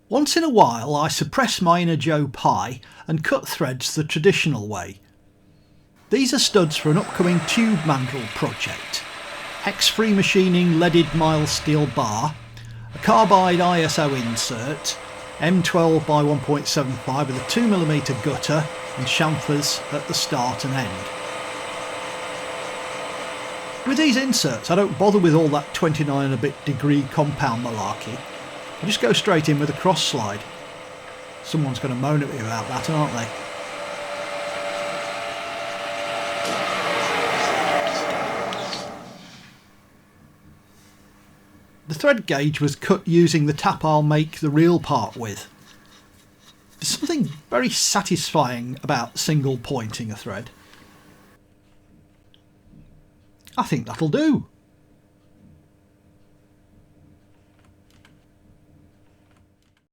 Once in a while I suppress my inner Joe Pye and cut threads the traditional way. These are studs for an upcoming tube mandrel project. Hex-free machining leaded mild steel bar, a carbide ISO insert, M12 by 1.75 with a 2mm gutter and chamfers at the start and end. With these inserts I don't bother with all that 29 and a bit degree compound malarkey. I just go straight in with a cross slide. Someone's going to moan at me about that, aren't they? The thread gauge was cut using the tap I'll make the real part with. There's something very satisfying about single pointing a thread. I think that'll do.